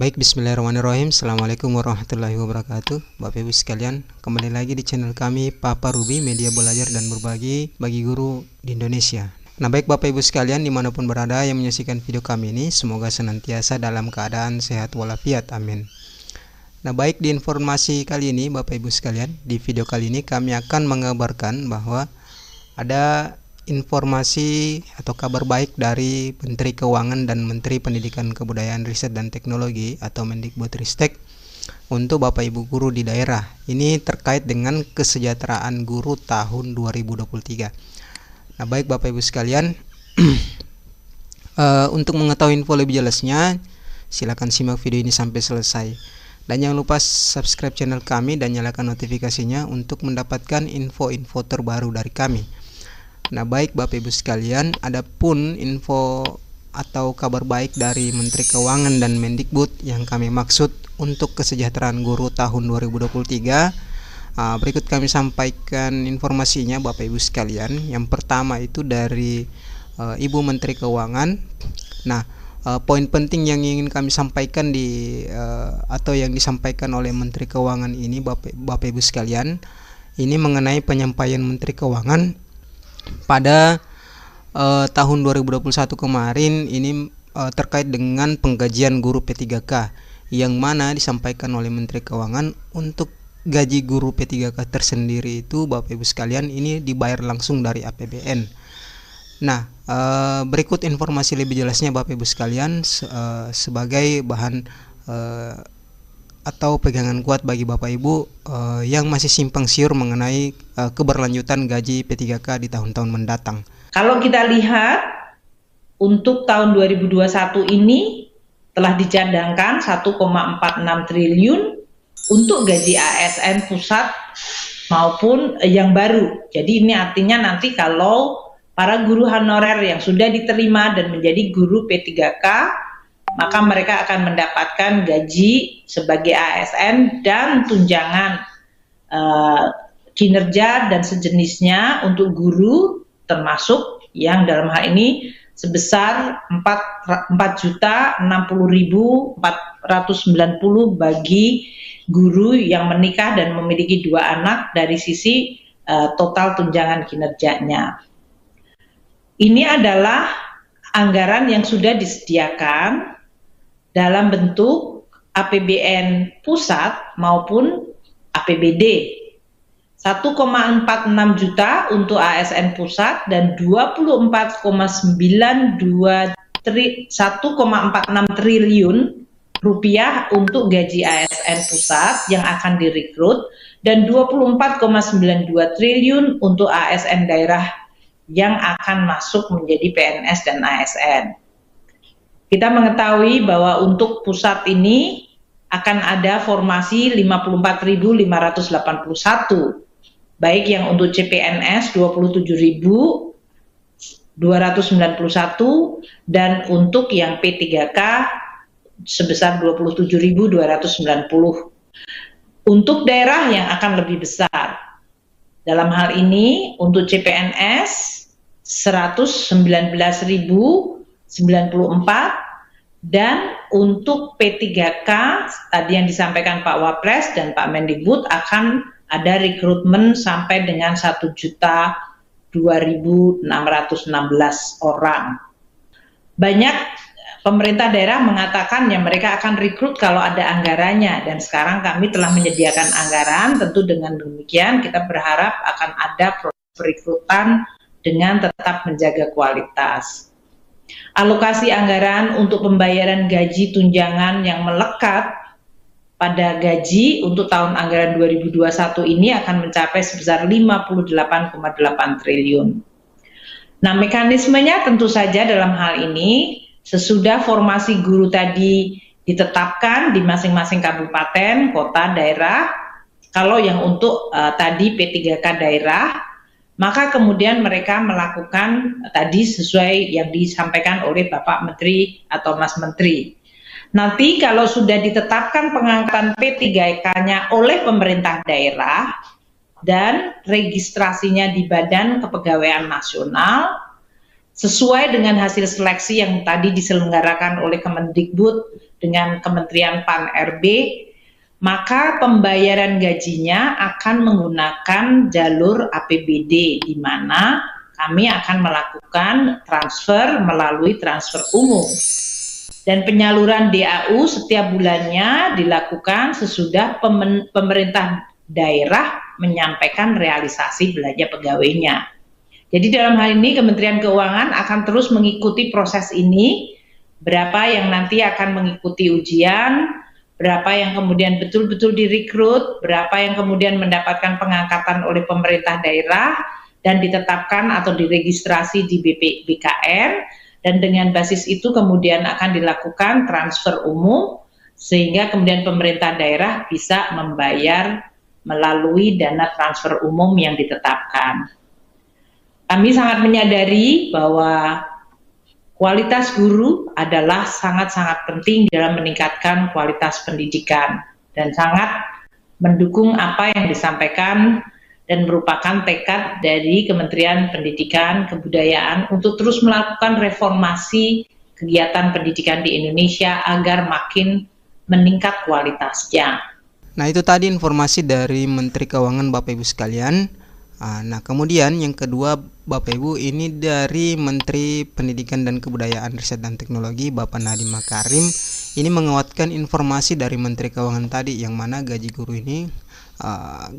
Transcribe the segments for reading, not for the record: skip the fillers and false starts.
Baik, bismillahirrahmanirrahim. Assalamualaikum warahmatullahi wabarakatuh. Bapak Ibu sekalian, kembali lagi di channel kami Papa Ruby, media belajar dan berbagi bagi guru di Indonesia. Nah, baik Bapak Ibu sekalian dimanapun berada yang menyaksikan video kami ini, semoga senantiasa dalam keadaan sehat walafiat, amin. Nah, baik, di informasi kali ini Bapak Ibu sekalian, di video kali ini kami akan mengabarkan bahwa ada informasi atau kabar baik dari Menteri Keuangan dan Menteri Pendidikan Kebudayaan Riset dan Teknologi atau Mendikbudristek untuk Bapak Ibu guru di daerah. Ini terkait dengan kesejahteraan guru tahun 2023. Nah, baik Bapak Ibu sekalian, untuk mengetahui info lebih jelasnya, silakan simak video ini sampai selesai. Dan jangan lupa subscribe channel kami dan nyalakan notifikasinya untuk mendapatkan info-info terbaru dari kami. Nah, baik Bapak Ibu sekalian, adapun info atau kabar baik dari Menteri Keuangan dan Mendikbud yang kami maksud untuk kesejahteraan guru tahun 2023, berikut kami sampaikan informasinya Bapak Ibu sekalian. Yang pertama itu dari Ibu Menteri Keuangan. Nah, poin penting yang ingin kami sampaikan atau yang disampaikan oleh Menteri Keuangan ini Bapak Ibu sekalian, ini mengenai penyampaian Menteri Keuangan pada tahun 2021 kemarin ini terkait dengan penggajian guru P3K yang mana disampaikan oleh Menteri Keuangan untuk gaji guru P3K tersendiri itu Bapak Ibu sekalian ini dibayar langsung dari APBN. Nah, berikut informasi lebih jelasnya Bapak Ibu sekalian sebagai bahan atau pegangan kuat bagi Bapak Ibu yang masih simpang siur mengenai keberlanjutan gaji P3K di tahun-tahun mendatang. Kalau kita lihat untuk tahun 2021 ini telah dicadangkan 1,46 triliun untuk gaji ASN pusat maupun yang baru. Jadi ini artinya nanti kalau para guru honorer yang sudah diterima dan menjadi guru P3K, maka mereka akan mendapatkan gaji sebagai ASN dan tunjangan kinerja dan sejenisnya untuk guru, termasuk yang dalam hal ini sebesar 4.060.490 bagi guru yang menikah dan memiliki 2 anak dari sisi total tunjangan kinerjanya. Ini adalah anggaran yang sudah disediakan dalam bentuk APBN pusat maupun APBD. 1,46 juta untuk ASN pusat dan 1,46 triliun rupiah untuk gaji ASN pusat yang akan direkrut dan 24,92 triliun untuk ASN daerah yang akan masuk menjadi PNS dan ASN. Kita mengetahui bahwa untuk pusat ini akan ada formasi 54.581, baik yang untuk CPNS 27.291 dan untuk yang P3K sebesar 27.290. Untuk daerah yang akan lebih besar, dalam hal ini untuk CPNS 119.094 dan untuk P3K tadi yang disampaikan Pak Wapres dan Pak Mendikbud akan ada rekrutmen sampai dengan 1.2.616 orang. Banyak pemerintah daerah mengatakan yang mereka akan rekrut kalau ada anggarannya, dan sekarang kami telah menyediakan anggaran. Tentu dengan demikian kita berharap akan ada proses perekrutan dengan tetap menjaga kualitas. Alokasi anggaran untuk pembayaran gaji tunjangan yang melekat pada gaji untuk tahun anggaran 2021 ini akan mencapai sebesar 58,8 triliun. Nah, mekanismenya tentu saja dalam hal ini sesudah formasi guru tadi ditetapkan di masing-masing kabupaten, kota, daerah. Kalau yang untuk tadi P3K daerah, maka kemudian mereka melakukan tadi sesuai yang disampaikan oleh Bapak Menteri atau Mas Menteri. Nanti kalau sudah ditetapkan pengangkatan P3K-nya oleh pemerintah daerah dan registrasinya di Badan Kepegawaian Nasional, sesuai dengan hasil seleksi yang tadi diselenggarakan oleh Kemendikbud dengan Kementerian Pan-RB, maka pembayaran gajinya akan menggunakan jalur APBD, di mana kami akan melakukan transfer melalui transfer umum. Dan penyaluran DAU setiap bulannya dilakukan sesudah pemerintah daerah menyampaikan realisasi belanja pegawainya. Jadi dalam hal ini Kementerian Keuangan akan terus mengikuti proses ini, berapa yang nanti akan mengikuti ujian, berapa yang kemudian betul-betul direkrut, berapa yang kemudian mendapatkan pengangkatan oleh pemerintah daerah dan ditetapkan atau diregistrasi di BKN, dan dengan basis itu kemudian akan dilakukan transfer umum sehingga kemudian pemerintah daerah bisa membayar melalui dana transfer umum yang ditetapkan. Kami sangat menyadari bahwa kualitas guru adalah sangat-sangat penting dalam meningkatkan kualitas pendidikan dan sangat mendukung apa yang disampaikan dan merupakan tekad dari Kementerian Pendidikan Kebudayaan untuk terus melakukan reformasi kegiatan pendidikan di Indonesia agar makin meningkat kualitasnya. Nah, itu tadi informasi dari Menteri Keuangan Bapak Ibu sekalian. Nah, kemudian yang kedua Bapak Ibu, ini dari Menteri Pendidikan dan Kebudayaan, Riset dan Teknologi Bapak Nadiem Makarim. Ini menguatkan informasi dari Menteri Keuangan tadi, yang mana gaji guru ini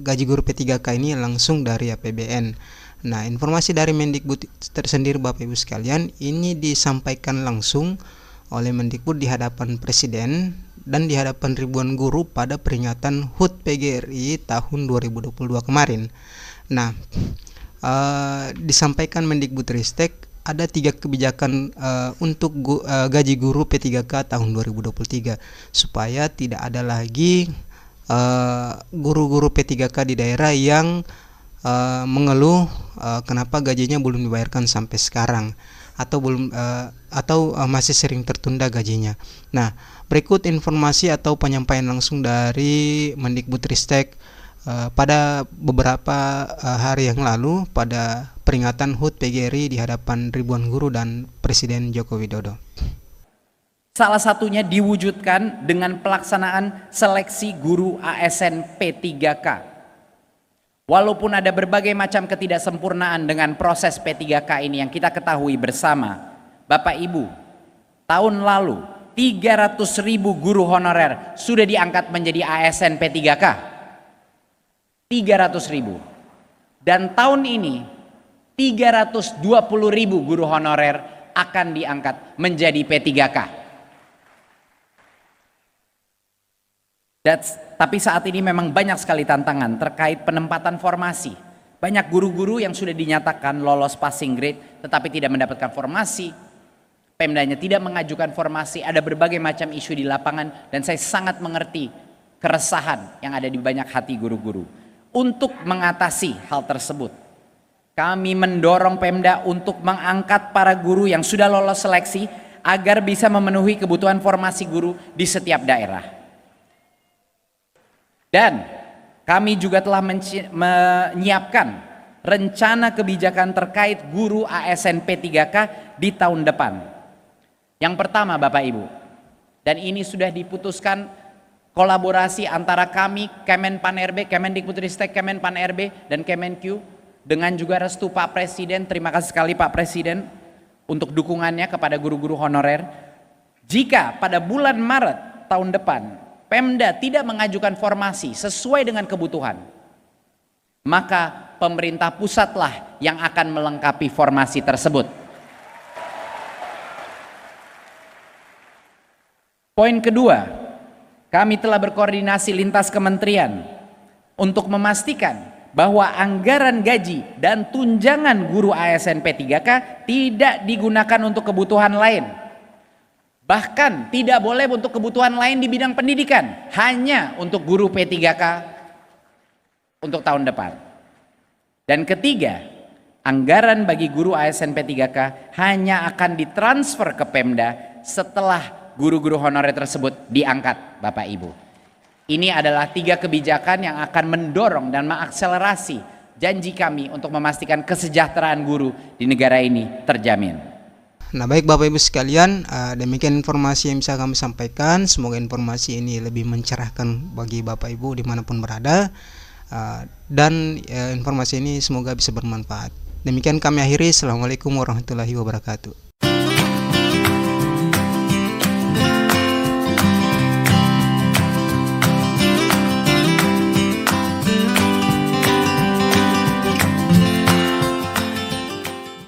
gaji guru P3K ini langsung dari APBN. Nah, informasi dari Mendikbud tersendiri Bapak Ibu sekalian, ini disampaikan langsung oleh Mendikbud di hadapan Presiden dan di hadapan ribuan guru pada peringatan HUT PGRI tahun 2022 kemarin. Nah, disampaikan Mendikbudristek ada 3 kebijakan untuk gaji guru P3K tahun 2023 supaya tidak ada lagi guru-guru P3K di daerah yang mengeluh kenapa gajinya belum dibayarkan sampai sekarang atau masih sering tertunda gajinya. Nah, berikut informasi atau penyampaian langsung dari Mendikbudristek pada beberapa hari yang lalu pada peringatan HUT PGRI di hadapan ribuan guru dan Presiden Joko Widodo. Salah satunya diwujudkan dengan pelaksanaan seleksi guru ASN P3K. Walaupun ada berbagai macam ketidaksempurnaan dengan proses P3K ini yang kita ketahui bersama, Bapak Ibu, tahun lalu 300.000 guru honorer sudah diangkat menjadi ASN P3K. 300.000. Dan tahun ini 320.000 guru honorer akan diangkat menjadi P3K. Tapi saat ini memang banyak sekali tantangan terkait penempatan formasi. Banyak guru-guru yang sudah dinyatakan lolos passing grade tetapi tidak mendapatkan formasi. Pemdanya tidak mengajukan formasi, ada berbagai macam isu di lapangan dan saya sangat mengerti keresahan yang ada di banyak hati guru-guru. Untuk mengatasi hal tersebut, kami mendorong Pemda untuk mengangkat para guru yang sudah lolos seleksi agar bisa memenuhi kebutuhan formasi guru di setiap daerah. Dan kami juga telah menyiapkan rencana kebijakan terkait guru ASN P3K di tahun depan. Yang pertama Bapak Ibu, dan ini sudah diputuskan kolaborasi antara kami, Kemen Pan-RB, Kemendikbudristek, Kemen Pan-RB, dan Kemenq, dengan juga restu Pak Presiden. Terima kasih sekali Pak Presiden untuk dukungannya kepada guru-guru honorer. Jika pada bulan Maret tahun depan Pemda tidak mengajukan formasi sesuai dengan kebutuhan, maka pemerintah pusatlah yang akan melengkapi formasi tersebut. Poin kedua, kami telah berkoordinasi lintas kementerian untuk memastikan bahwa anggaran gaji dan tunjangan guru ASN P3K tidak digunakan untuk kebutuhan lain. Bahkan tidak boleh untuk kebutuhan lain di bidang pendidikan, hanya untuk guru P3K untuk tahun depan. Dan ketiga, anggaran bagi guru ASN P3K hanya akan ditransfer ke Pemda setelah guru-guru honorer tersebut diangkat Bapak Ibu. Ini adalah 3 kebijakan yang akan mendorong dan mengakselerasi janji kami untuk memastikan kesejahteraan guru di negara ini terjamin. Nah, baik Bapak Ibu sekalian, demikian informasi yang bisa kami sampaikan. Semoga informasi ini lebih mencerahkan bagi Bapak Ibu dimanapun berada, dan informasi ini semoga bisa bermanfaat. Demikian kami akhiri. Assalamualaikum warahmatullahi wabarakatuh.